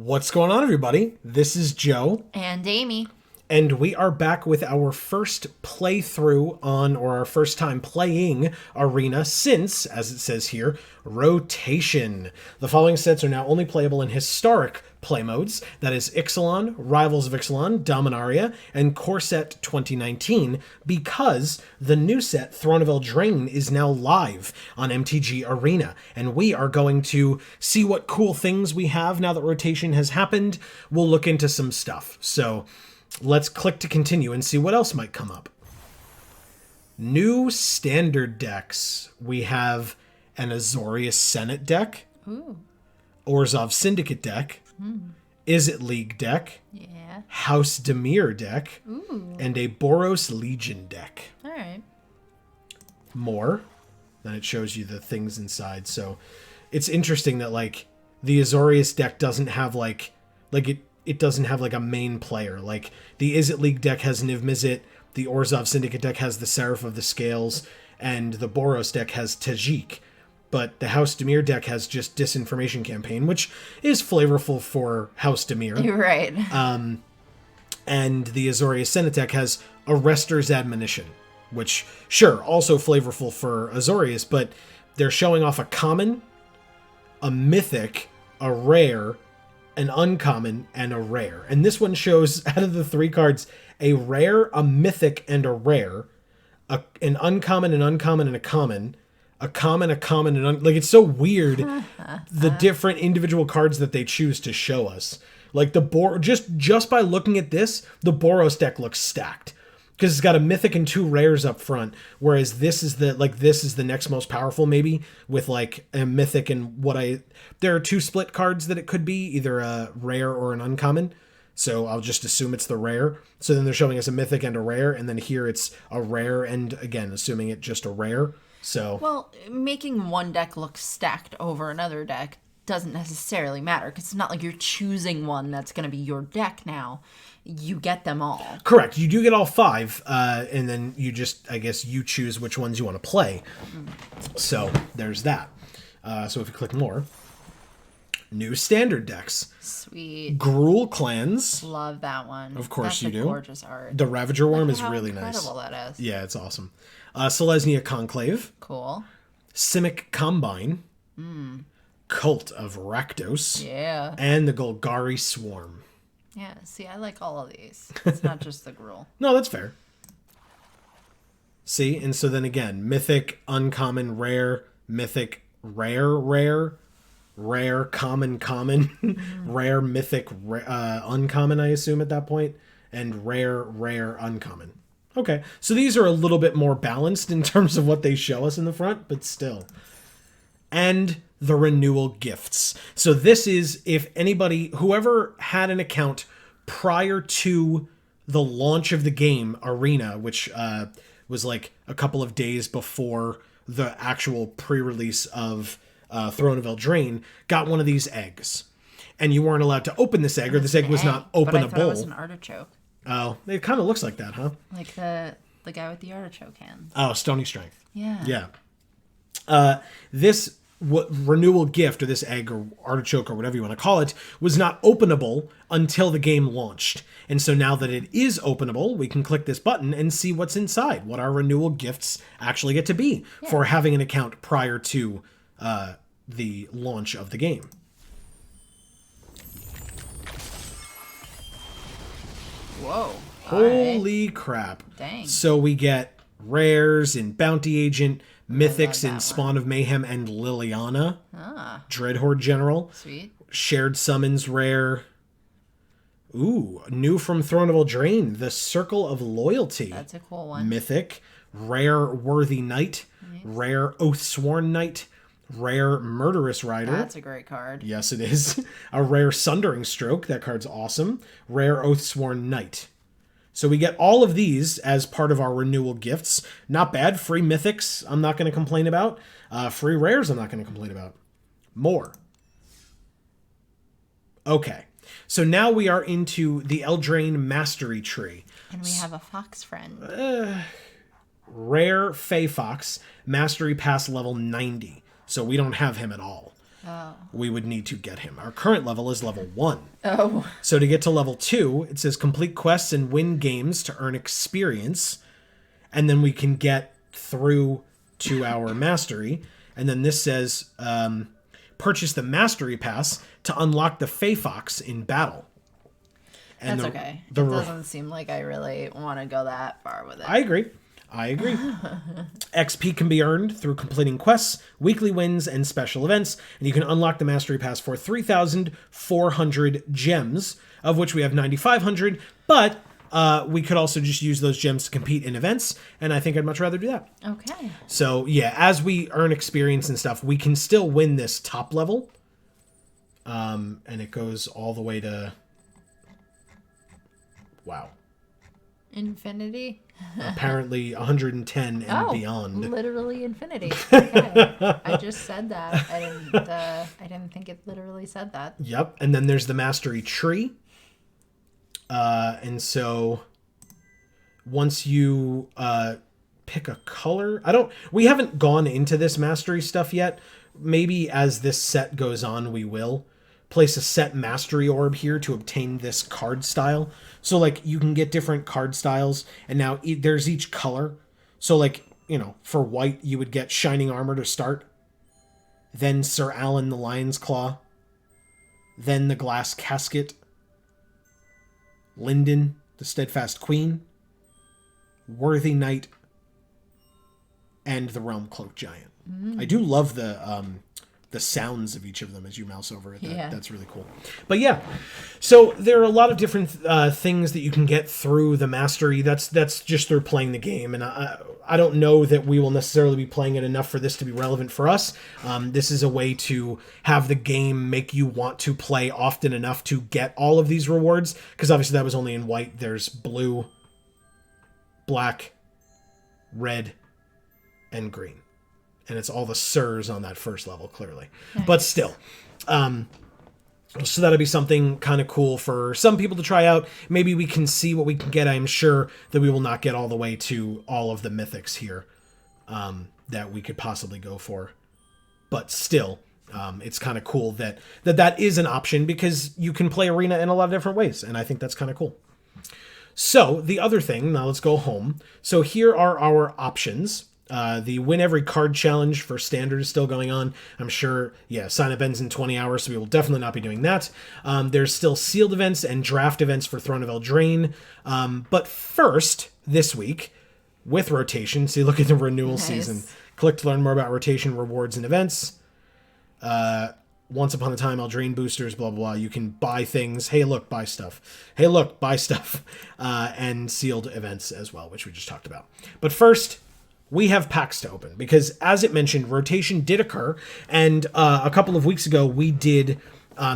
What's going on, everybody? This is Joe. And Amy. And we are back with our first playthrough on, or our first time playing Arena since, as it says here, Rotation. The following sets are now only playable in historic play modes. That is Ixalan, Rivals of Ixalan, Dominaria, and Core Set 2019, because the new set, Throne of Eldraine, is now live on MTG Arena. And we are going to see what cool things we have now that Rotation has happened. We'll look into some stuff. So let's click to continue and see what else might come up. New standard decks. We have an Azorius Senate deck. Ooh. Orzhov Syndicate deck. Is It League deck. Yeah. House Dimir deck. Ooh. And a Boros Legion deck. All right. More. Then it shows you the things inside. So it's interesting that like the Azorius deck doesn't have it doesn't have like a main player. Like the Is It League deck has Niv Mizzet, the Orzhov Syndicate deck has the Seraph of the Scales, and the Boros deck has Tajik. But the House Dimir deck has just Disinformation Campaign, which is flavorful for House Dimir. You're right. And the Azorius Senate deck has Arrester's Admonition, which, sure, also flavorful for Azorius, but they're showing off a common, a mythic, a rare, an uncommon, and a rare. And this one shows, out of the three cards, a rare, a mythic, and a rare, an uncommon, an uncommon, and a common, and like, it's so weird, the different individual cards that they choose to show us. Like, just by looking at this, the Boros deck looks stacked. Because it's got a mythic and two rares up front, whereas this is the next most powerful, maybe, with like a mythic and there are two split cards that it could be, either a rare or an uncommon. So I'll just assume it's the rare. So then they're showing us a mythic and a rare, and then here it's a rare and, again, assuming it just a rare. So Well, making one deck look stacked over another deck doesn't necessarily matter, because it's not like you're choosing one that's going to be your deck now. You get them all. Correct. You do get all five, and then you just, I guess, you choose which ones you want to play. So there's that. So if you click more, new standard decks. Sweet. Gruul Clans. Love that one. Of course That's you a do. Gorgeous art. The Ravager Worm is How really nice. incredible that is. Yeah, it's awesome. Selesnya Conclave. Cool. Simic Combine. Cult of Rakdos. Yeah. And the Golgari Swarm. Yeah, see, I like all of these. It's not just the Gruul. No, that's fair. See, and so then again, mythic, uncommon, rare, mythic, rare, common, rare, mythic, uncommon, I assume at that point, and rare, uncommon. Okay, so these are a little bit more balanced in terms of what they show us in the front, but still. And the renewal gifts. So this is, if anybody, whoever had an account prior to the launch of the game, Arena, which was like a couple of days before the actual pre-release of Throne of Eldraine, got one of these eggs. And you weren't allowed to open this egg, or this egg was not openable. But I thought it was an artichoke. Oh, it kind of looks like that, huh? Like the guy with the artichoke hands. Oh, Stony Strength. Yeah. Yeah. This renewal gift, or this egg or artichoke or whatever you want to call it, was not openable until the game launched. And so now that it is openable, we can click this button and see what's inside, what our renewal gifts actually get to be for having an account prior to the launch of the game. Whoa. Holy crap. Dang. So we get rares in Bounty Agent, mythics in that Spawn of Mayhem and Liliana. Ah, Dreadhorde General. sweet. Shared Summons rare. Ooh, new from Throne of Eldraine, the Circle of Loyalty. That's a cool one. Mythic. Rare Worthy Knight. Nice. Rare Oathsworn Knight. Rare Murderous Rider. That's a great card. Yes, it is. A rare Sundering Stroke. That card's awesome. Rare Oathsworn Knight. So we get all of these as part of our renewal gifts. Not bad. Free mythics, I'm not going to complain about. Free rares, I'm not going to complain about. More. Okay. So now we are into the Eldraine Mastery Tree. And we have a fox friend. Rare Fey Fox, Mastery Pass level 90. So we don't have him at all. we would need to get him. Our current level is level 1. Oh. So to get to level 2, it says complete quests and win games to earn experience. And then we can get through to our mastery. And then this says purchase the mastery pass to unlock the Fey Fox in battle. And That's okay. It doesn't seem like I really want to go that far with it. I agree. XP can be earned through completing quests, weekly wins, and special events, and you can unlock the Mastery Pass for 3,400 gems, of which we have 9,500, but we could also just use those gems to compete in events, and I think I'd much rather do that. Okay. So, yeah, as we earn experience and stuff, we can still win this top level, and it goes all the way to... Wow. Infinity? Apparently 110 and beyond. Literally infinity. Okay. I just said that. I didn't think it literally said that. Yep. And then there's the mastery tree. And so once you pick a color, we haven't gone into this mastery stuff yet. Maybe as this set goes on, we will place a set mastery orb here to obtain this card style. So like you can get different card styles, and now there's each color. So like, for white, you would get Shining Armor to start, then Sir Alan the Lion's Claw, then the Glass Casket, Linden, the Steadfast Queen, Worthy Knight, and the Realm Cloak Giant. I do love the sounds of each of them as you mouse over it. That's really cool. But yeah, so there are a lot of different things that you can get through the mastery. That's just through playing the game, and I don't know that we will necessarily be playing it enough for this to be relevant for us. This is a way to have the game make you want to play often enough to get all of these rewards, because obviously that was only in white. There's blue, black, red, and green. And it's all the sirs on that first level, clearly. Nice. But still. So that'll be something kind of cool for some people to try out. Maybe we can see what we can get. I'm sure that we will not get all the way to all of the mythics here that we could possibly go for. But still, it's kind of cool that is an option, because you can play Arena in a lot of different ways. And I think that's kind of cool. So the other thing, now let's go home. So here are our options. The win every card challenge for standard is still going on. I'm sure, sign up ends in 20 hours, so we will definitely not be doing that. There's still sealed events and draft events for Throne of Eldraine. But first, this week, with rotation, so you look at the renewal season. Click to learn more about rotation, rewards, and events. Once upon a time, Eldraine boosters, blah, blah, blah. You can buy things. Hey, look, buy stuff. Hey, look, buy stuff. And sealed events as well, which we just talked about. But first, we have packs to open, because as it mentioned, rotation did occur, and a couple of weeks ago we did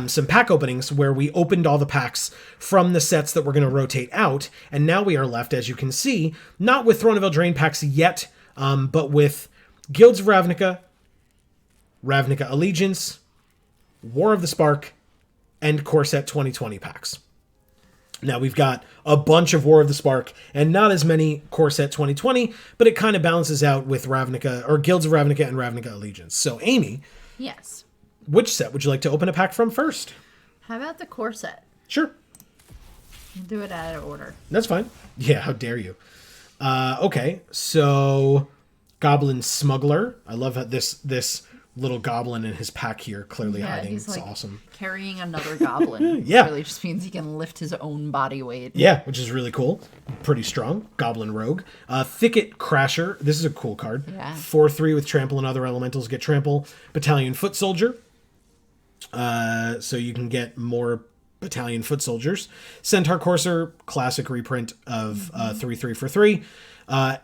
some pack openings where we opened all the packs from the sets that we're going to rotate out, and now we are left, as you can see, not with Throne of Eldraine packs yet, but with Guilds of Ravnica, Ravnica Allegiance, War of the Spark, and Core Set 2020 packs. Now, we've got a bunch of War of the Spark and not as many Core Set 2020, but it kind of balances out with Ravnica, or Guilds of Ravnica and Ravnica Allegiance. So, Amy. Yes. Which set would you like to open a pack from first? How about the Core Set? Sure. We'll do it out of order. That's fine. Yeah, how dare you. Okay, so Goblin Smuggler. I love how this little goblin in his pack here, clearly hiding. It's awesome. Carrying another goblin. Yeah. Really just means he can lift his own body weight. Yeah, which is really cool. Pretty strong. Goblin Rogue. Thicket Crasher. This is a cool card. Yeah. 4/3 with trample and other elementals get trample. Battalion Foot Soldier. So you can get more Battalion Foot Soldiers. Centaur Courser. Classic reprint of 3/3 for 3.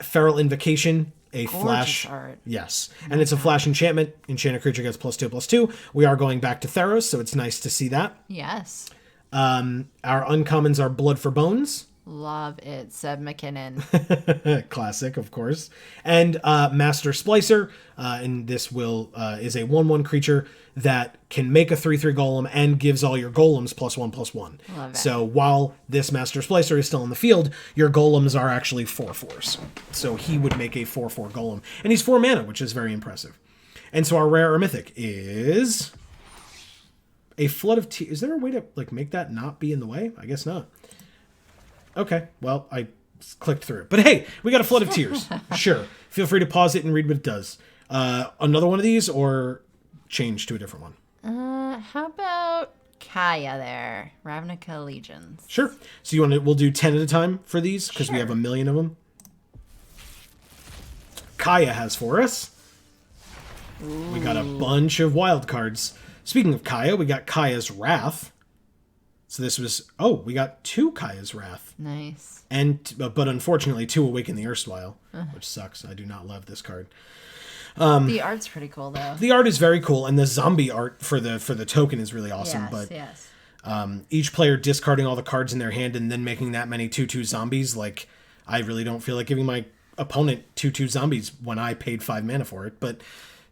Feral Invocation. A gorgeous flash art. Yes, and it's a flash enchantment. Enchanted creature gets +2/+2. We are going back to Theros, so it's nice to see that. Yes. Our uncommons are Blood for Bones. Love it, Seb McKinnon. Classic, of course. And Master Splicer, and this is a 1/1 creature that can make a 3/3 golem and gives all your golems +1/+1. Love it. So while this Master Splicer is still in the field, your golems are actually 4/4s. So he would make a 4/4 golem. And he's 4 mana, which is very impressive. And so our rare or mythic is... A Flood of Tears. Is there a way to like make that not be in the way? I guess not. Okay, well, I clicked through it. But hey, we got a Flood of Tears. Sure. Feel free to pause it and read what it does. Another one of these or change to a different one? How about Kaya there? Ravnica Legions. Sure. So you want to, we'll do 10 at a time for these because we have a million of them. Kaya has for us. Ooh. We got a bunch of wild cards. Speaking of Kaya, we got Kaya's Wrath. So this was, we got 2 Kaya's Wrath. Nice. And but unfortunately 2 Awaken the Erstwhile, which sucks. I do not love this card. The art's pretty cool though. The art is very cool, and the zombie art for the token is really awesome. Yes. Each player discarding all the cards in their hand and then making that many 2/2 zombies, like, I really don't feel like giving my opponent 2/2 zombies when I paid 5 mana for it, but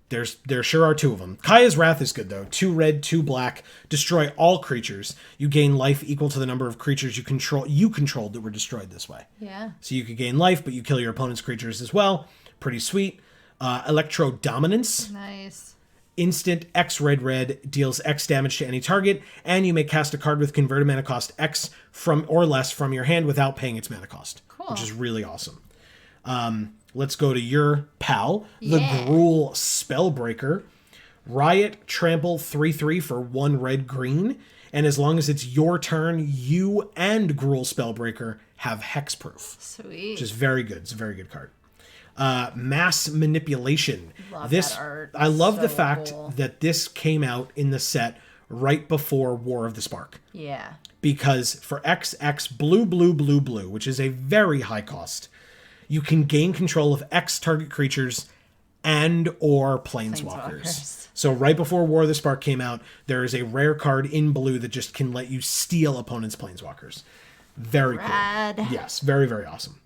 there sure are 2 of them. Kaya's Wrath is good though. 2 red, 2 black, destroy all creatures. You gain life equal to the number of creatures you controlled that were destroyed this way. Yeah. So you could gain life, but you kill your opponent's creatures as well. Pretty sweet. Electro Dominance. Nice. Instant X red deals X damage to any target, and you may cast a card with converted mana cost X from or less from your hand without paying its mana cost. Cool. Which is really awesome. Let's go to your pal, the Gruul Spellbreaker. Riot, trample 3/3 for 1 red-green, and as long as it's your turn, you and Gruul Spellbreaker have hexproof. Sweet. Which is very good. It's a very good card. Mass Manipulation. Love that art. I love the So fact cool. that this came out in the set right before War of the Spark. Yeah. Because for XX blue, which is a very high cost, you can gain control of X target creatures and or planeswalkers. So right before War of the Spark came out, there is a rare card in blue that just can let you steal opponents' planeswalkers. Very Rad. cool. Yes, very, very awesome.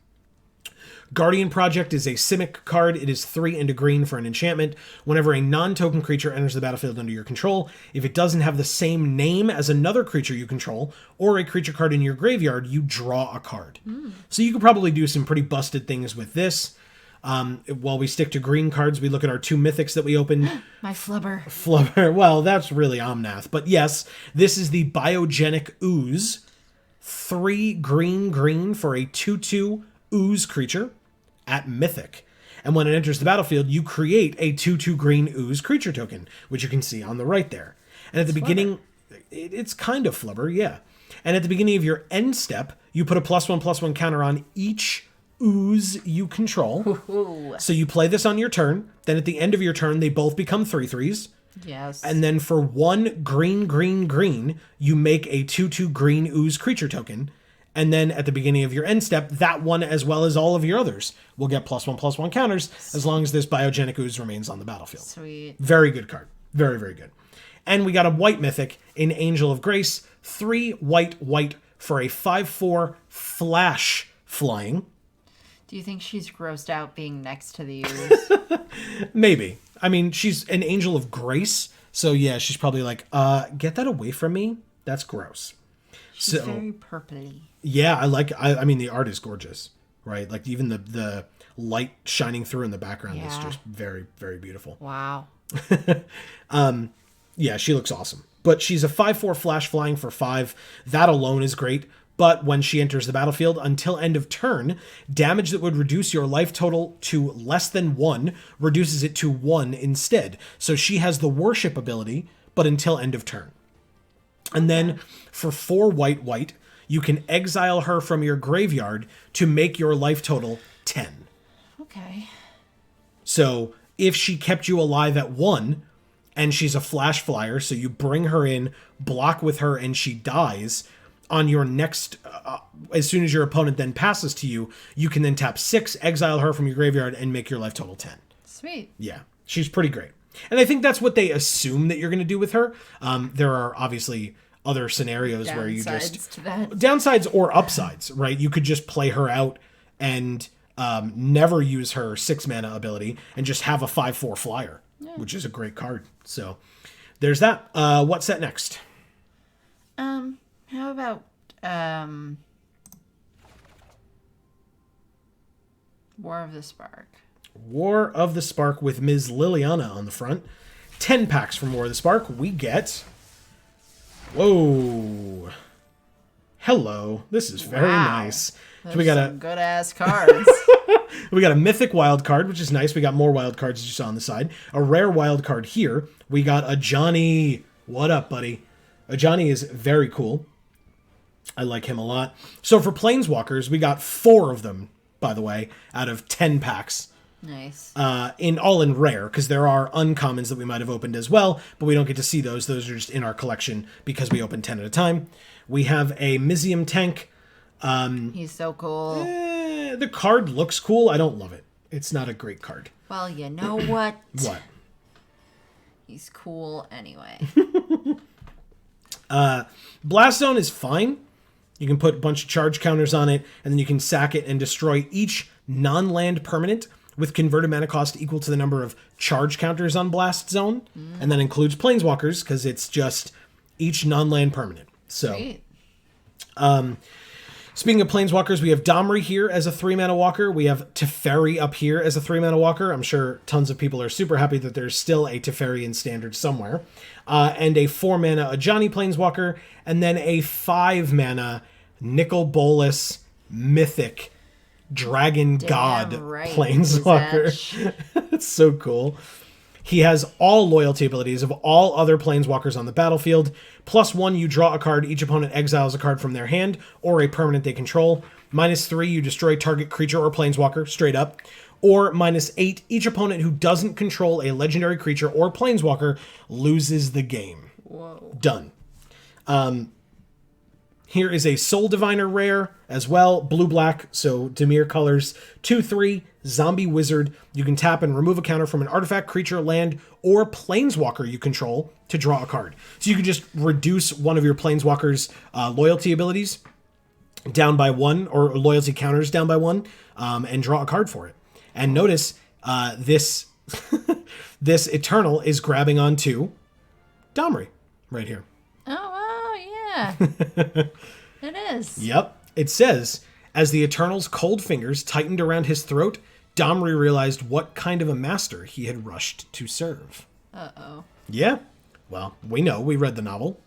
Guardian Project is a Simic card. It is 3 and a green for an enchantment. Whenever a non-token creature enters the battlefield under your control, if it doesn't have the same name as another creature you control, or a creature card in your graveyard, you draw a card. So you could probably do some pretty busted things with this. While we stick to green cards, we look at our 2 mythics that we opened. My flubber. Flubber. Well, that's really Omnath. But yes, this is the Biogenic Ooze. 3 green for a 2/2 ooze creature at Mythic. And when it enters the battlefield, you create a 2/2 green ooze creature token, which you can see on the right there. And at the beginning, it's kind of Flubber, yeah. And at the beginning of your end step, you put a +1/+1 counter on each ooze you control. Ooh. So you play this on your turn. Then at the end of your turn, they both become 3/3s. Yes. And then for 1 green, you make a 2/2 green ooze creature token. And then at the beginning of your end step, that one, as well as all of your others, will get +1/+1 counters as long as this Biogenic Ooze remains on the battlefield. Sweet. Very good card. Very, very good. And we got a white mythic in Angel of Grace. 3 white for a 5/4 flash flying. Do you think she's grossed out being next to the ooze? Maybe. I mean, she's an Angel of Grace. So yeah, she's probably like, get that away from me. That's gross. She's very purpley. Yeah, I mean, the art is gorgeous, right? Like even the light shining through in the background is just very, very beautiful. Wow. Yeah, she looks awesome. But she's a 5/4 flash flying for 5. That alone is great. But when she enters the battlefield, until end of turn, damage that would reduce your life total to less than 1 reduces it to 1 instead. So she has the worship ability, but until end of turn. And then for 4 white, you can exile her from your graveyard to make your life total 10. Okay. So if she kept you alive at 1, and she's a flash flyer, so you bring her in, block with her, and she dies, on your next, as soon as your opponent then passes to you, you can then tap 6, exile her from your graveyard, and make your life total 10. Sweet. Yeah, she's pretty great. And I think that's what they assume that you're going to do with her. There are obviously other scenarios where you just... to that. Downsides or upsides, right? You could just play her out and never use her 6 mana ability and just have a 5/4 flyer, which is a great card. So there's that. What's set next? How about War of the Spark? War of the Spark with Ms. Liliana on the front. 10 packs from War of the Spark. We get Whoa. Hello. This is very nice. Those So we got some good ass cards. we got a mythic wild card, which is nice. We got more wild cards as you saw on the side. A rare wild card here. We got a Johnny. What up, buddy? A Johnny is very cool. I like him a lot. So for Planeswalkers, we got 4 of them, by the way, out of 10 packs. Nice. In rare, because there are uncommons that we might have opened as well, but we don't get to see those. Those are just in our collection because we open 10 at a time. We have a Mizium tank. He's so cool. The card looks cool. I don't love it. It's not a great card. Well, you know what? What? He's cool anyway. Blast Zone is fine. You can put a bunch of charge counters on it, and then you can sack it and destroy each non-land permanent with converted mana cost equal to the number of charge counters on Blast Zone. And that includes Planeswalkers, because it's just each non-land permanent. So, Sweet. Speaking of Planeswalkers, we have Domri here as a 3-mana walker. We have Teferi up here as a 3-mana walker. I'm sure tons of people are super happy that there's still a Teferi in Standard somewhere. And a 4-mana Ajani Planeswalker. And then a 5-mana Nicol Bolas Mythic Dragon God right, Planeswalker. It's so cool. He has all loyalty abilities of all other Planeswalkers on the battlefield. +1, you draw a card. Each opponent exiles a card from their hand or a permanent they control. -3, you destroy target creature or Planeswalker, straight up. Or -8, each opponent who doesn't control a legendary creature or Planeswalker loses the game. Whoa. Done. Here is a Soul Diviner rare as well, blue-black, so Dimir colors. 2/3, Zombie Wizard. You can tap and remove a counter from an artifact, creature, land, or Planeswalker you control to draw a card. So you can just reduce one of your Planeswalker's loyalty abilities down by 1, or loyalty counters down by 1, and draw a card for it. And notice this this Eternal is grabbing onto Domri right here. Yeah. It is. Yep. It says, as the Eternal's cold fingers tightened around his throat, Domri realized what kind of a master he had rushed to serve. Uh-oh. Yeah. Well, we know. We read the novel.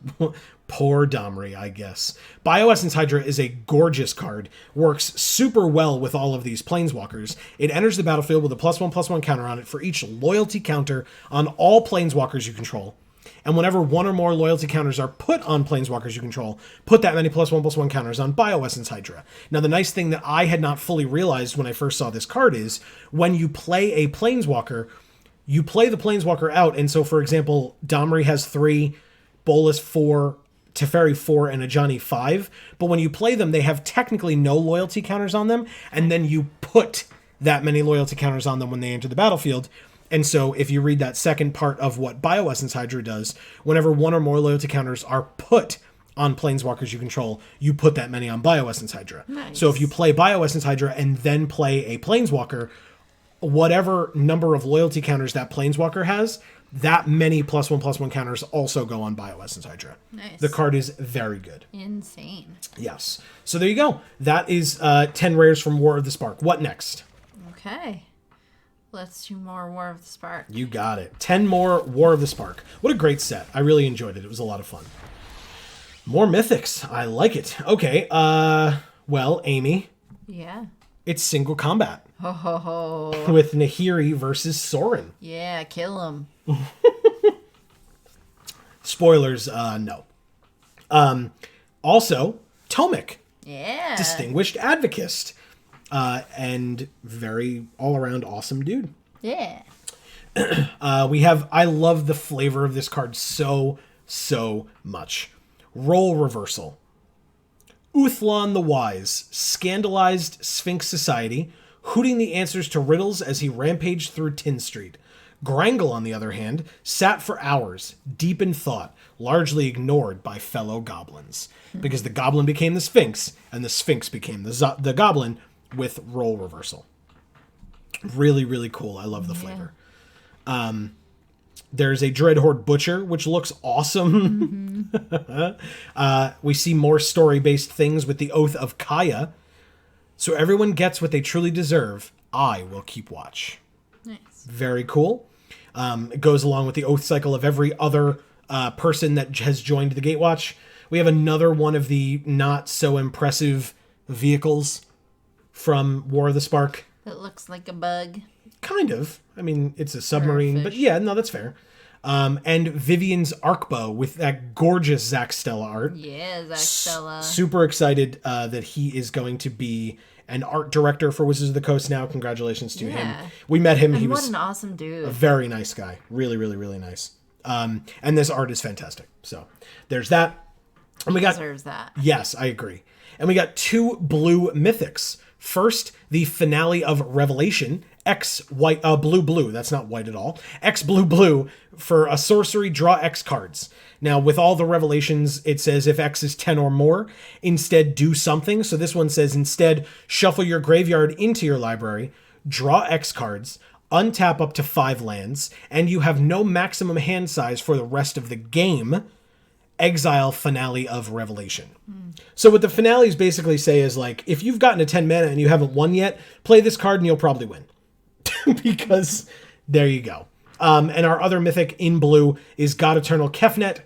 Poor Domri, I guess. Bioessence Hydra is a gorgeous card. Works super well with all of these Planeswalkers. It enters the battlefield with a +1/+1 counter on it for each loyalty counter on all Planeswalkers you control. And whenever 1 or more loyalty counters are put on Planeswalkers you control, put that many +1/+1 counters on Bioessence Hydra. Now, the nice thing that I had not fully realized when I first saw this card is, when you play a Planeswalker, you play the Planeswalker out. And so, for example, Domri has 3, Bolas 4, Teferi 4, and Ajani 5. But when you play them, they have technically no loyalty counters on them. And then you put that many loyalty counters on them when they enter the battlefield. And so if you read that second part of what Bioessence Hydra does, whenever 1 or more loyalty counters are put on Planeswalkers you control, you put that many on Bioessence Hydra. Nice. So if you play Bioessence Hydra and then play a Planeswalker, whatever number of loyalty counters that Planeswalker has, that many +1/+1 counters also go on Bioessence Hydra. Nice. The card is very good. Insane. Yes. So there you go. That is 10 rares from War of the Spark. What next? Okay. Let's do more War of the Spark. You got it. 10 more War of the Spark. What a great set. I really enjoyed it. It was a lot of fun. More mythics. I like it. Okay. Well, Amy, Yeah. it's single combat Ho ho ho. with Nahiri versus Sorin. Yeah, kill him. Spoilers, no. Also, Tomic, Yeah. distinguished advocist, and very all-around awesome dude. Yeah. I love the flavor of this card so much. Role reversal. Uthlon the Wise, scandalized Sphinx society, hooting the answers to riddles as he rampaged through Tin Street. Grangle, on the other hand, sat for hours, deep in thought, largely ignored by fellow goblins. Because the goblin became the Sphinx, and the Sphinx became the goblin with role reversal. Really, really cool. I love the flavor. There's a Dreadhorde Butcher, which looks awesome. We see more story-based things with the Oath of Kaya. So everyone gets what they truly deserve. I will keep watch. Nice. Very cool. It goes along with the Oath cycle of every other person that has joined the Gatewatch. We have another one of the not so impressive vehicles from War of the Spark. It looks like a bug. Kind of. I mean, it's a submarine, but fish. yeah, no, that's fair. And Vivian's arc bow with that gorgeous Zack Stella art. Yeah, Zack Stella. Super excited that he is going to be an art director for Wizards of the Coast now. Congratulations to him. We met him. He what was an awesome dude. a very nice guy. Really, really, really nice. And this art is fantastic. So there's that. And we got Deserves that. Yes, I agree. And we got 2 blue mythics. First, the finale of Revelation, X white, blue. That's not white at all. X blue. For a sorcery, draw X cards. Now, with all the revelations, it says if X is 10 or more, instead do something. So this one says instead shuffle your graveyard into your library, draw X cards, untap up to 5 lands, and you have no maximum hand size for the rest of the game. Exile finale of Revelation. So what the finales basically say is like, if you've gotten to 10 mana and you haven't won yet, play this card and you'll probably win. Because there you go. And our other mythic in blue is God Eternal Kefnet.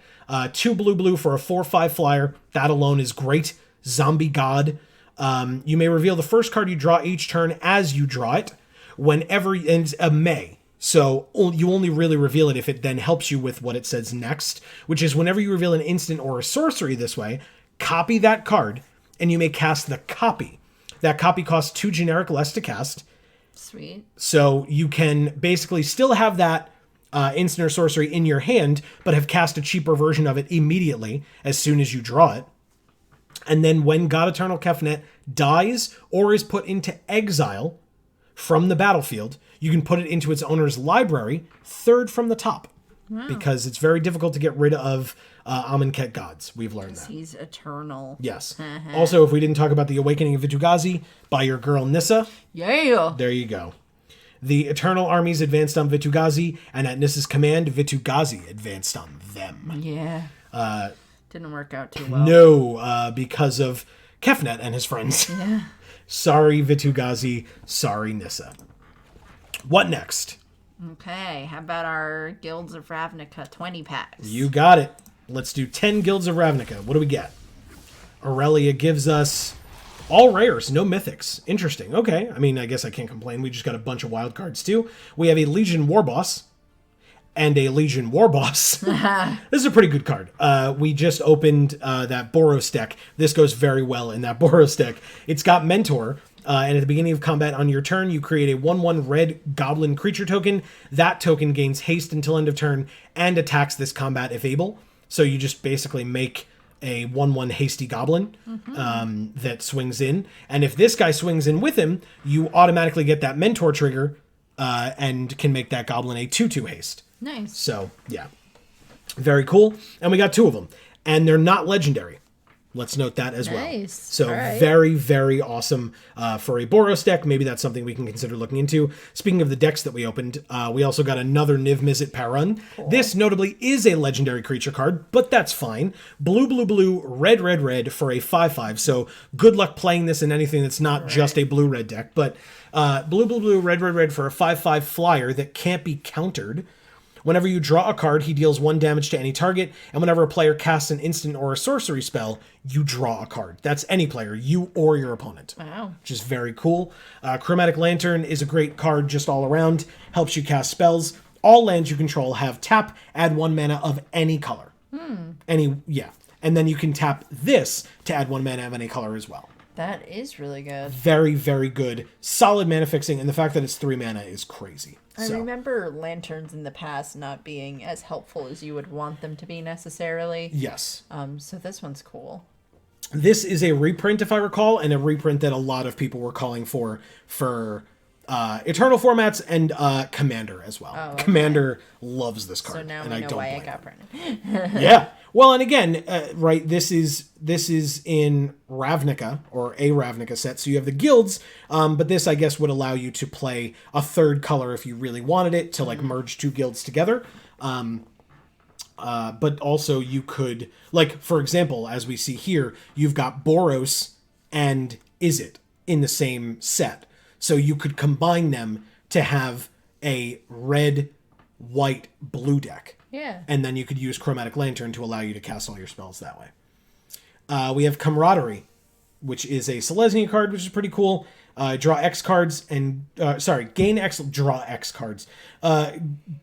2 blue for a 4/5 flyer. That alone is great. Zombie God. You may reveal the first card you draw each turn as you draw it. Whenever, and it's a may. So you only really reveal it if it then helps you with what it says next, which is whenever you reveal an instant or a sorcery this way, copy that card and you may cast the copy. That copy costs 2 generic less to cast. Sweet. So you can basically still have that instant or sorcery in your hand, but have cast a cheaper version of it immediately as soon as you draw it. And then when God Eternal Kefnet dies or is put into exile from the battlefield, you can put it into its owner's library, 3rd from the top. Wow. Because it's very difficult to get rid of Amonkhet gods. We've learned that. He's eternal. Yes. Also, if we didn't talk about the Awakening of Vitu-Ghazi by your girl Nissa. Yeah. There you go. The Eternal armies advanced on Vitu-Ghazi, and at Nissa's command, Vitu-Ghazi advanced on them. Yeah. Didn't work out too well. No, because of Kefnet and his friends. Yeah. Sorry, Vitu-Ghazi. Sorry, Nissa. What next? Okay, how about our Guilds of Ravnica 20 packs? You got it. Let's do 10 Guilds of Ravnica. What do we get? Aurelia gives us all rares, no mythics. Interesting. Okay, I mean, I guess I can't complain. We just got a bunch of wild cards, too. We have a Legion Warboss and a Legion Warboss. This is a pretty good card. We just opened that Boros deck. This goes very well in that Boros deck. It's got Mentor. And at the beginning of combat on your turn, you create a 1/1 red goblin creature token. That token gains haste until end of turn and attacks this combat if able. So you just basically make a 1/1 hasty goblin that swings in. And if this guy swings in with him, you automatically get that mentor trigger and can make that goblin a 2/2 haste. Nice. So, yeah. Very cool. And we got 2 of them. And they're not legendary. Let's note that as well. Nice. So right. Very, very awesome for a Boros deck. Maybe that's something we can consider looking into. Speaking of the decks that we opened, we also got another Niv Mizzet Parun. Cool. This notably is a legendary creature card, but that's fine. Blue, red for a 5/5. So good luck playing this in anything that's not just a blue-red deck. But blue, red for a 5/5 flyer that can't be countered. Whenever you draw a card, he deals 1 damage to any target, and whenever a player casts an instant or a sorcery spell, you draw a card. That's any player, you or your opponent. Wow. Which is very cool. Chromatic Lantern is a great card just all around. Helps you cast spells. All lands you control have tap, add 1 mana of any color. And then you can tap this to add 1 mana of any color as well. That is really good. Very, very good. Solid mana fixing, and the fact that it's 3 mana is crazy. I remember lanterns in the past not being as helpful as you would want them to be necessarily. Yes. So this one's cool. This is a reprint, if I recall, and a reprint that a lot of people were calling for Eternal formats and Commander as well. Oh, okay. Commander loves this card. So now we know why it got printed. Yeah. Well, and again, right, this is in Ravnica, or a Ravnica set, so you have the guilds, but this, I guess, would allow you to play a 3rd color if you really wanted it, to, like, merge 2 guilds together. But also you could, like, for example, as we see here, you've got Boros and Izzet in the same set. So you could combine them to have a red, white, blue deck. Yeah. And then you could use Chromatic Lantern to allow you to cast all your spells that way. We have Camaraderie, which is a Selesnya card, which is pretty cool. Draw X cards and... gain X... Draw X cards.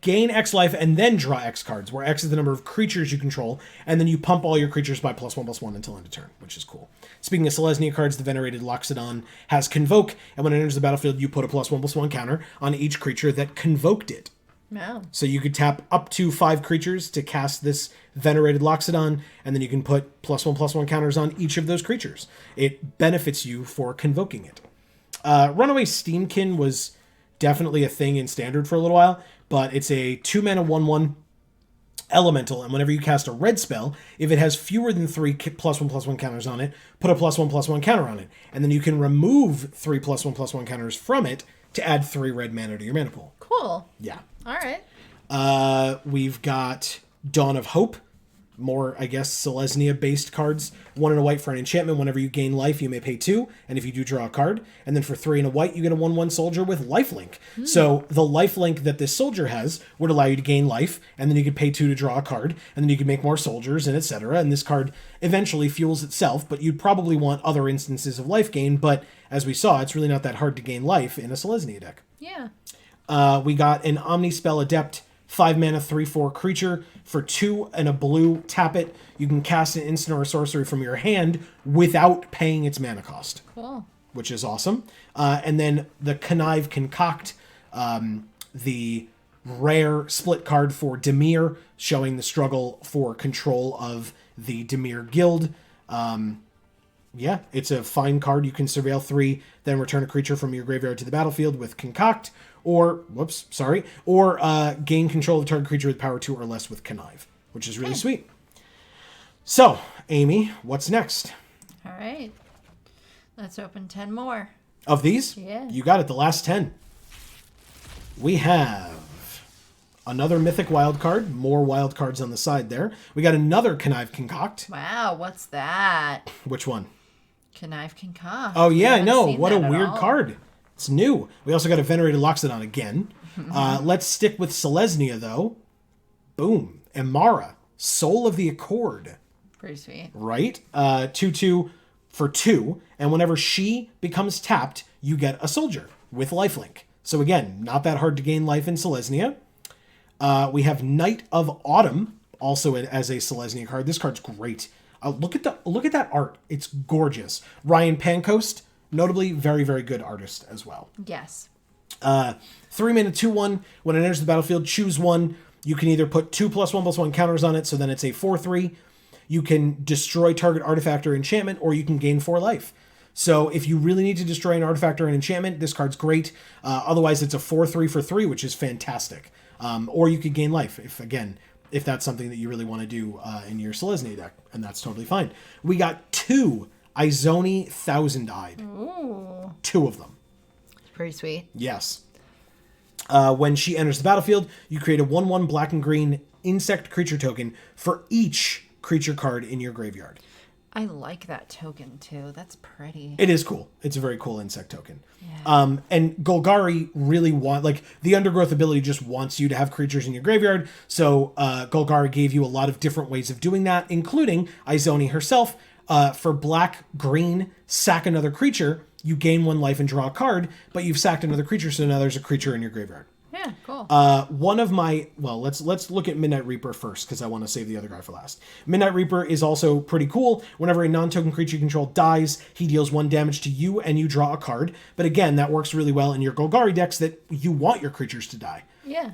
Gain X life and then draw X cards, where X is the number of creatures you control, and then you pump all your creatures by +1/+1 until end of turn, which is cool. Speaking of Selesnya cards, the Venerated Loxodon has Convoke, and when it enters the battlefield, you put a +1/+1 counter on each creature that convoked it. No. So you could tap up to 5 creatures to cast this Venerated Loxodon, and then you can put +1/+1 counters on each of those creatures. It benefits you for convoking it. Runaway Steamkin was definitely a thing in Standard for a little while, but it's a 2-mana 1/1 elemental, and whenever you cast a red spell, if it has fewer than 3 +1/+1 counters on it, put a +1/+1 counter on it, and then you can remove 3 +1/+1 counters from it to add 3 red mana to your mana pool. Cool. Yeah. All right. We've got Dawn of Hope. More, I guess, Selesnya-based cards. 1 and a white for an enchantment. Whenever you gain life, you may pay 2. And if you do, draw a card. And then for 3 and a white, you get a 1/1 soldier with lifelink. So the lifelink that this soldier has would allow you to gain life. And then you could pay 2 to draw a card. And then you could make more soldiers and etc. And this card eventually fuels itself. But you'd probably want other instances of life gain. But as we saw, it's really not that hard to gain life in a Selesnya deck. Yeah. We got an Omnispell Adept, 5 mana, 3/4 creature. For 2 and a blue, tap it. You can cast an instant or a sorcery from your hand without paying its mana cost. Cool. Which is awesome. And then the Connive Concoct, the rare split card for Dimir, showing the struggle for control of the Dimir Guild. Yeah, it's a fine card. You can surveil 3, then return a creature from your graveyard to the battlefield with Concoct, or gain control of the target creature with power 2 or less with Connive, which is really sweet. So, Amy, what's next? All right. Let's open 10 more. Of these? Yeah. You got it, the last 10. We have another Mythic wild card, more wild cards on the side there. We got another Connive Concoct. Wow, what's that? Which one? Connive Concoct. Oh, yeah, I know. Seen What a that at weird all. card. It's new. We also got a Venerated Loxodon again. Let's stick with Selesnya, though. Boom. Imara, Soul of the Accord. Pretty sweet. Right? 2/2 for 2. And whenever she becomes tapped, you get a soldier with lifelink. So again, not that hard to gain life in Selesnya. We have Knight of Autumn, also as a Selesnya card. This card's great. Look at that art. It's gorgeous. Ryan Pancoast, notably very, very good artist as well. Yes. 3 mana 2/1. When it enters the battlefield, choose 1. You can either put 2 +1/+1 counters on it, so then it's a 4/3. You can destroy target artifact or enchantment, or you can gain 4 life. So if you really need to destroy an artifact or an enchantment, this card's great. Otherwise, it's a 4/3 for 3, which is fantastic. Or you could gain life, if that's something that you really want to do in your Selesnya deck, and that's totally fine. We got 2 Izoni Thousand-Eyed. Ooh. 2 of them. Pretty sweet. Yes. When she enters the battlefield, you create a 1/1 black and green insect creature token for each creature card in your graveyard. I like that token too. That's pretty. It is cool. It's a very cool insect token. Yeah. And Golgari really the Undergrowth ability just wants you to have creatures in your graveyard. So Golgari gave you a lot of different ways of doing that, including Izoni herself. For black, green, sack another creature, you gain 1 life and draw a card, but you've sacked another creature, so now there's a creature in your graveyard. Yeah, cool. One of my, let's look at Midnight Reaper first, because I want to save the other guy for last. Midnight Reaper is also pretty cool. Whenever a non-token creature you control dies, he deals 1 damage to you, and you draw a card. But again, that works really well in your Golgari decks that you want your creatures to die. Yeah.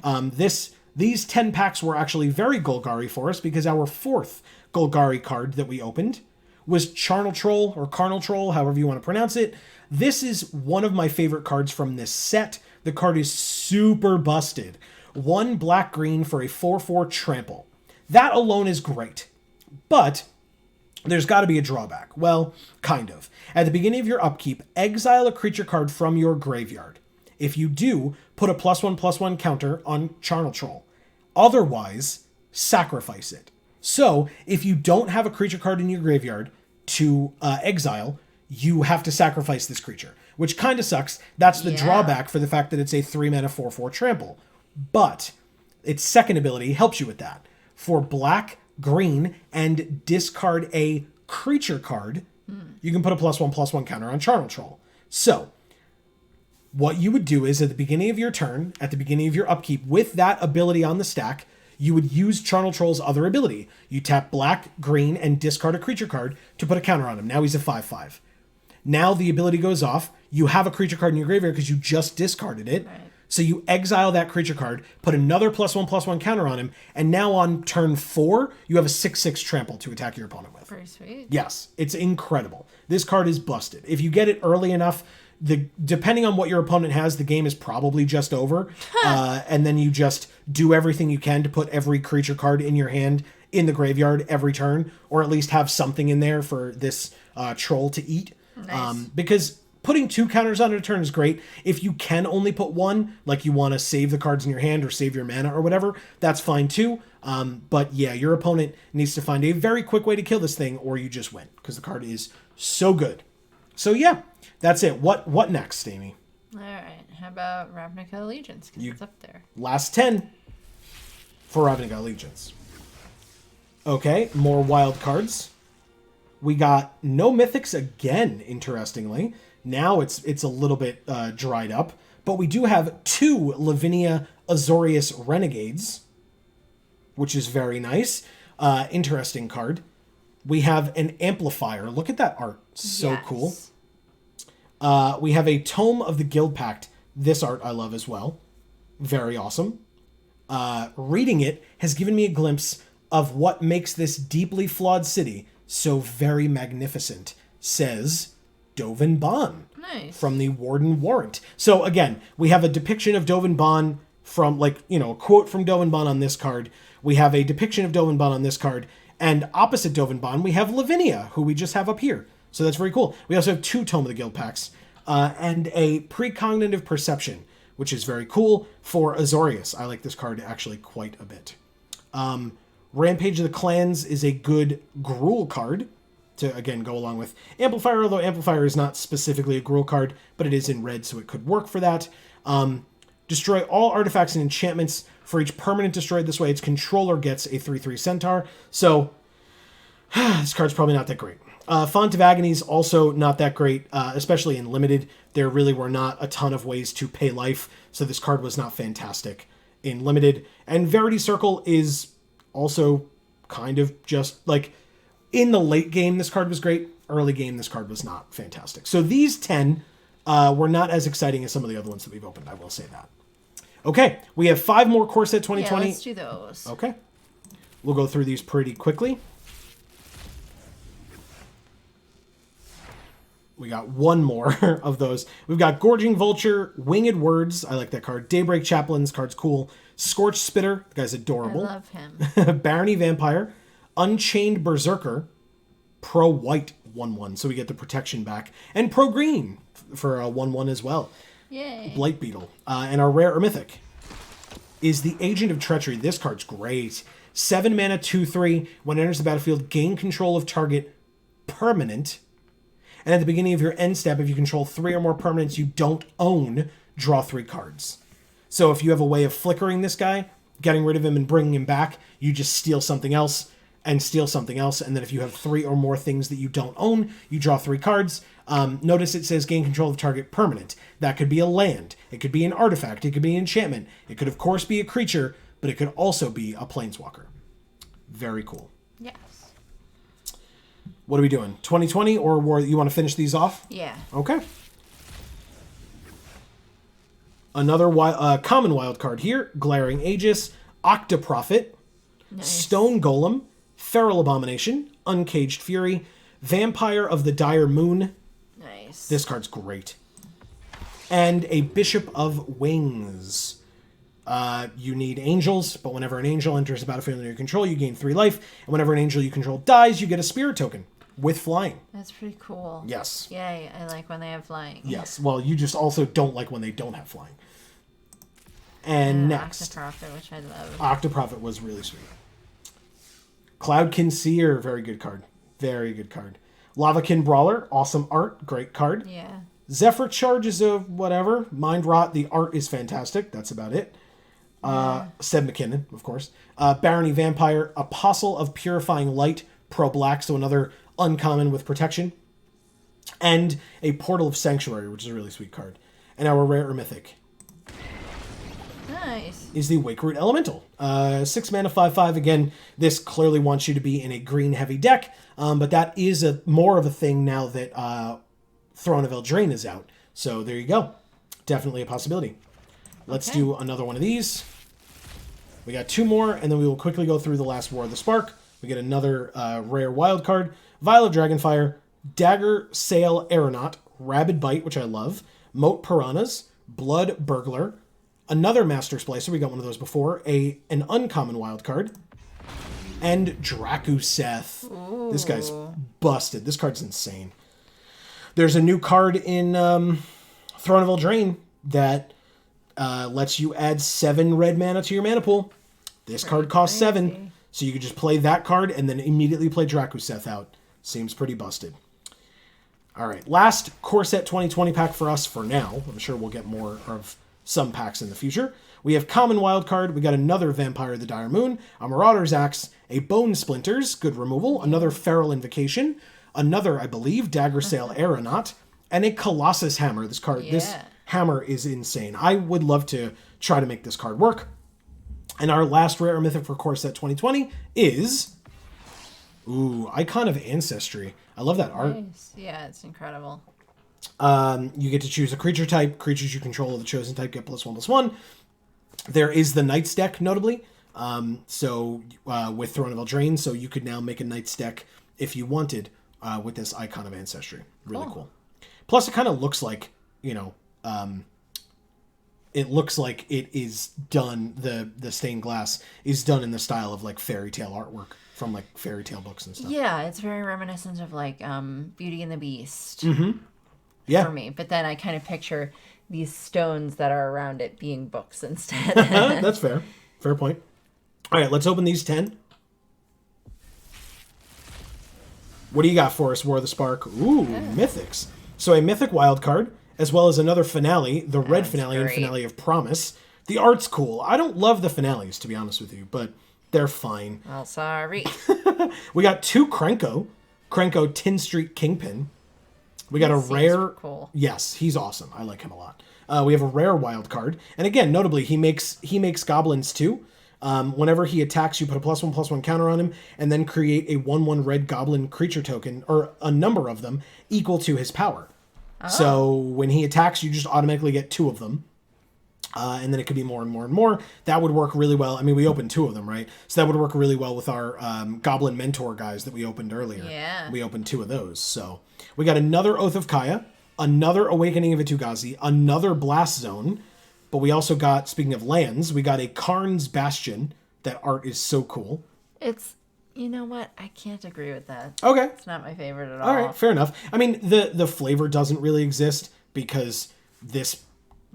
These 10 packs were actually very Golgari for us, because our 4th Golgari card that we opened was Charnel Troll, or Carnal Troll, however you want to pronounce it. This is one of my favorite cards from this set. The card is super busted. 1 black-green for a 4/4 trample. That alone is great. But there's got to be a drawback. Well, kind of. At the beginning of your upkeep, exile a creature card from your graveyard. If you do, put a +1/+1 counter on Charnel Troll. Otherwise, sacrifice it. So, if you don't have a creature card in your graveyard to exile, you have to sacrifice this creature, which kind of sucks. That's the drawback for the fact that it's a 3 mana 4/4 trample. But its second ability helps you with that. For black, green, and discard a creature card, you can put a +1/+1 counter on Charnel Troll. So, what you would do is at the beginning of your turn, at the beginning of your upkeep, with that ability on the stack, you would use Charnel Troll's other ability. You tap black, green, and discard a creature card to put a counter on him. Now he's a 5/5. Now the ability goes off. You have a creature card in your graveyard because you just discarded it. Right. So you exile that creature card, put another +1/+1 counter on him, and now on turn 4, you have a 6/6 trample to attack your opponent with. Pretty sweet. Yes, it's incredible. This card is busted. If you get it early enough, depending on what your opponent has, the game is probably just over. And then you just do everything you can to put every creature card in your hand in the graveyard every turn, or at least have something in there for this troll to eat. Nice. Because putting 2 counters on a turn is great. If you can only put 1, like you want to save the cards in your hand or save your mana or whatever, that's fine too. But yeah, your opponent needs to find a very quick way to kill this thing, or you just win, because the card is so good. So yeah, that's it. What next, Amy? All right. How about Ravnica Allegiance? Because it's up there. Last 10 for Ravnica Allegiance. Okay, more wild cards. We got no mythics again, interestingly. Now it's a little bit dried up. But we do have 2 Lavinia Azorius Renegades, which is very nice. Interesting card. We have an Amplifier. Look at that art. So cool. We have a Tome of the Guild Pact. This art I love as well. Very awesome. Reading it has given me a glimpse of what makes this deeply flawed city so very magnificent, says Dovin Baan. Nice. From the Warden Warrant. So again, we have a depiction of Dovin Baan from, a quote from Dovin Baan on this card. We have a depiction of Dovin Baan on this card. And opposite Dovin Baan, we have Lavinia, who we just have up here. So that's very cool. We also have 2 Tome of the Guild Pacts and a Precognitive Perception, which is very cool for Azorius. I like this card actually quite a bit. Rampage of the Clans is a good Gruul card to, again, go along with Amplifier, although Amplifier is not specifically a Gruul card, but it is in red, so it could work for that. Destroy all artifacts and enchantments for each permanent destroyed. This way its controller gets a 3/3 Centaur. So, this card's probably not that great. Font of Agony is also not that great, especially in Limited. There really were not a ton of ways to pay life, so this card was not fantastic in Limited. And Verity Circle is also kind of just, in the late game, this card was great. Early game, this card was not fantastic. So these 10 were not as exciting as some of the other ones that we've opened, I will say that. Okay, we have 5 more Core Set 2020. Yeah, let's do those. Okay. We'll go through these pretty quickly. We got 1 more of those. We've got Gorging Vulture, Winged Words. I like that card. Daybreak Chaplain. This card's cool. Scorched Spitter. The guy's adorable. I love him. Barony Vampire. Unchained Berserker. Pro White 1/1. So we get the protection back. And Pro Green for a 1/1 as well. Yay. Blight Beetle. And our rare or mythic is the Agent of Treachery. This card's great. 7 mana, 2/3. When it enters the battlefield, gain control of target permanent. And at the beginning of your end step, if you control 3 or more permanents you don't own, draw 3 cards. So if you have a way of flickering this guy, getting rid of him and bringing him back, you just steal something else and steal something else. And then if you have 3 or more things that you don't own, you draw 3 cards. Notice it says gain control of target permanent. That could be a land. It could be an artifact. It could be an enchantment. It could, of course, be a creature, but it could also be a planeswalker. Very cool. Yes. What are we doing? 2020, or you want to finish these off? Yeah. Okay. Another common wild card here. Glaring Aegis, Octoprophet, Nice. Stone Golem, Feral Abomination, Uncaged Fury, Vampire of the Dire Moon. Nice. This card's great. And a Bishop of Wings. You need angels, but whenever an angel enters the battlefield under your control, you gain 3 life. And whenever an angel you control dies, you get a spirit token with flying. That's pretty cool. Yes. Yay, I like when they have flying. Yes. Well, you just also don't like when they don't have flying. And next. Octoprophet, which I love. Octoprophet was really sweet. Cloudkin Seer, very good card. Very good card. Lavakin Brawler, awesome art, great card. Yeah. Zephyr Charge is a whatever. Mind Rot, the art is fantastic. That's about it. Seb McKinnon, of course. Barony Vampire, Apostle of Purifying Light, Pro Black, so another uncommon with protection. And a Portal of Sanctuary, which is a really sweet card. And our rare or mythic Nice. is the Wake Root Elemental. 6 mana, 5/5. Again, this clearly wants you to be in a green-heavy deck, but that is more of a thing now that Throne of Eldraine is out. So there you go. Definitely a possibility. Let's do another one of these. We got 2 more, and then we will quickly go through the last War of the Spark. We get another rare wild card. Vial of Dragonfire, Dagger Sail Aeronaut, Rabid Bite, which I love, Moat Piranhas, Blood Burglar, another Master Splicer, we got one of those before, an uncommon wild card, and Drakuseth. Ooh. This guy's busted. This card's insane. There's a new card in Throne of Eldraine that lets you add 7 red mana to your mana pool. This card costs 7, so you could just play that card and then immediately play Drakuseth out. Seems pretty busted. All right, last Core Set 2020 pack for us for now. I'm sure we'll get more of some packs in the future. We have Common Wildcard. We got another Vampire of the Dire Moon, a Marauder's Axe, a Bone Splinters, good removal, another Feral Invocation, another, I believe, Dagger Sail Aeronaut, and a Colossus Hammer. This card, this hammer is insane. I would love to try to make this card work. And our last rare mythic for Core Set 2020 is... Icon of Ancestry. I love that art. Nice. Yeah, it's incredible. You get to choose a creature type. Creatures you control of the chosen type get +1/+1. There is the Knights deck, notably. With Throne of Eldraine, so you could now make a Knights deck if you wanted with this Icon of Ancestry. Really cool. Plus, it kind of looks like, it looks like it is done, the stained glass is done in the style of, like, fairy tale artwork from, like, fairy tale books and stuff. Yeah, it's very reminiscent of, like, Beauty and the Beast. Mm-hmm. Yeah. For me. But then I kind of picture these stones that are around it being books instead. That's fair. Fair point. All right, let's open these 10. What do you got for us, War of the Spark? Mythics. So a Mythic wild card, as well as another finale, the red finale and Finale of Promise. The art's cool. I don't love the finales, to be honest with you, but they're fine. Well, sorry. We got 2 Krenko Tin Street Kingpin. We got a rare... Cool. Yes, he's awesome. I like him a lot. We have a rare wild card. And again, notably, he makes goblins too. Whenever he attacks, you put a +1/+1 counter on him, and then create a 1/1 red goblin creature token, or a number of them, equal to his power. Oh. So when he attacks, you just automatically get 2 of them. And then it could be more and more and more. That would work really well. I mean, we opened 2 of them, right? So that would work really well with our Goblin Mentor guys that we opened earlier. Yeah. We opened 2 of those. So we got another Oath of Kaya, another Awakening of Itugazi, another Blast Zone. But we also got, speaking of lands, we got a Karn's Bastion. That art is so cool. It's, you know what? I can't agree with that. Okay. It's not my favorite at all. All right, fair enough. I mean, the flavor doesn't really exist because this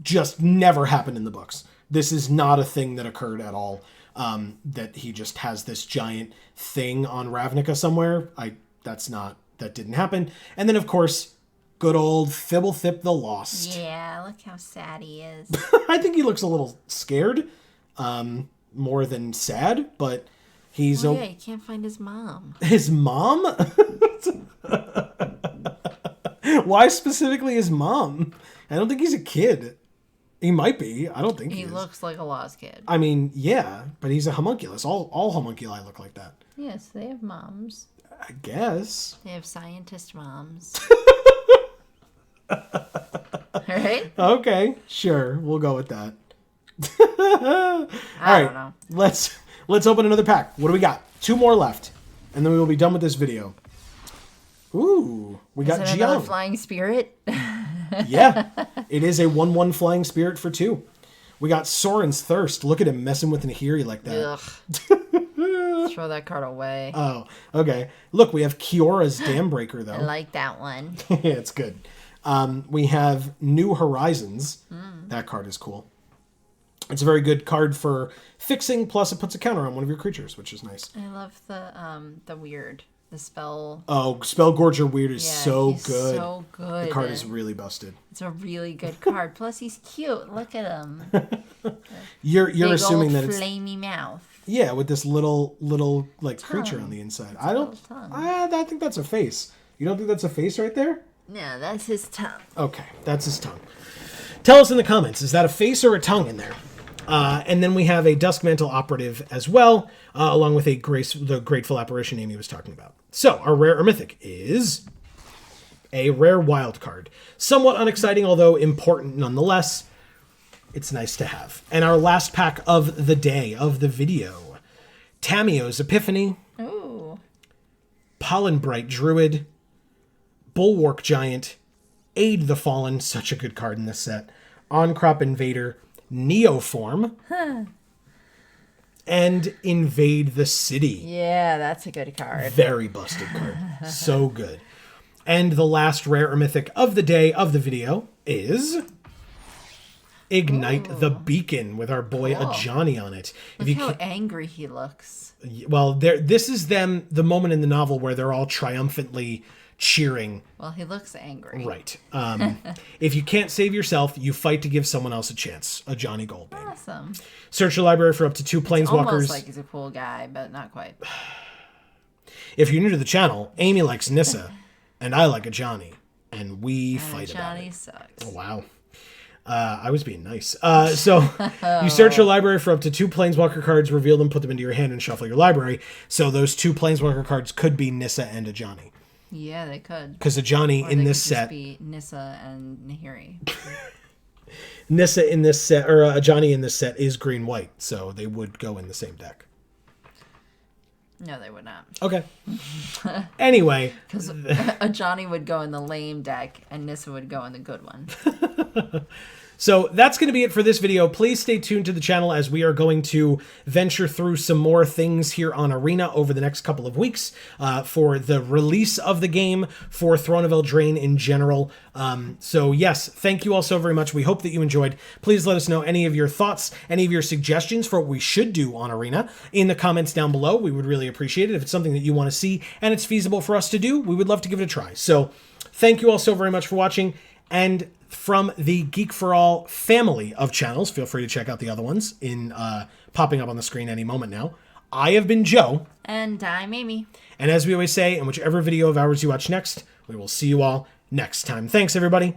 just never happened in the books. This is not a thing that occurred at all. That he just has this giant thing on Ravnica somewhere. That didn't happen. And then, of course, good old Fibblethip the Lost. Yeah, look how sad he is. I think he looks a little scared, more than sad, but he's... yeah, he can't find his mom. His mom? Why specifically his mom? I don't think he's a kid. He might be. I don't think he is. He looks like a lost kid. I mean, yeah, but he's a homunculus. All homunculi look like that. Yes, they have moms. I guess. They have scientist moms. Right? Okay, sure. We'll go with that. I don't know. Let's open another pack. What do we got? 2 more left, and then we will be done with this video. Ooh, we got Is it Jiang. another flying spirit? Yeah, it is a 1/1 flying spirit for 2. We got Soren's Thirst. Look at him messing with Nahiri like that. Ugh. Throw that card away. Oh, okay. Look, we have Kiora's Dambreaker, though. I like that one. Yeah, it's good. We have New Horizons. That card is cool. It's a very good card for fixing, plus it puts a counter on one of your creatures, which is nice. I love the weird The spell. Oh, Spellgorger Weird is Yeah, so he's good. so good. The card is really busted. It's a really good card. Plus, he's cute. Look at him. You're Big assuming old that it's flamey mouth. yeah, with this little like creature on the inside. I don't. I think that's a face. You don't think that's a face right there? No, that's his tongue. Okay, that's his tongue. Tell us in the comments, is that a face or a tongue in there? And then we have a Duskmantle Operative as well, along with the Grateful Apparition Amy was talking about. So, our rare or mythic is a rare wild card. Somewhat unexciting, although important nonetheless. It's nice to have. And our last pack of the day, of the video, Tamiyo's Epiphany, Ooh. Pollenbright Druid, Bulwark Giant, Aid the Fallen, such a good card in this set, On-Crop Invader, Neoform, and Invade the City. Yeah, that's a good card. Very busted card. So good. And the last rare or mythic of the day of the video is Ignite the Beacon with our boy Ajani on it. Look how angry he looks. Well, this is the moment in the novel where they're all triumphantly cheering. Well, he looks angry. Right. If you can't save yourself, you fight to give someone else a chance. Ajani Goldbane. Awesome. Search your library for up to 2 Planeswalkers. Almost like he's a cool guy, but not quite. If you're new to the channel, Amy likes Nissa, and I like Ajani, and we fight about it. Ajani sucks. Oh, wow. I was being nice. So you search your library for up to 2 Planeswalker cards, reveal them, put them into your hand, and shuffle your library. So those 2 Planeswalker cards could be Nissa and Ajani. Yeah, they could. Because Ajani in this set... be Nissa and Nahiri. Nissa in this set, or Ajani in this set is green-white, so they would go in the same deck. No, they would not. Okay. Anyway. Because Ajani would go in the lame deck, and Nissa would go in the good one. So that's going to be it for this video. Please stay tuned to the channel as we are going to venture through some more things here on Arena over the next couple of weeks for the release of the game, for Throne of Eldraine in general. So yes, thank you all so very much. We hope that you enjoyed. Please let us know any of your thoughts, any of your suggestions for what we should do on Arena in the comments down below. We would really appreciate it. If it's something that you want to see and it's feasible for us to do, we would love to give it a try. So thank you all so very much for watching. And from the Geek for All family of channels, feel free to check out the other ones in popping up on the screen any moment now. I have been Joe. And I'm Amy. And as we always say, in whichever video of ours you watch next, we will see you all next time. Thanks, everybody.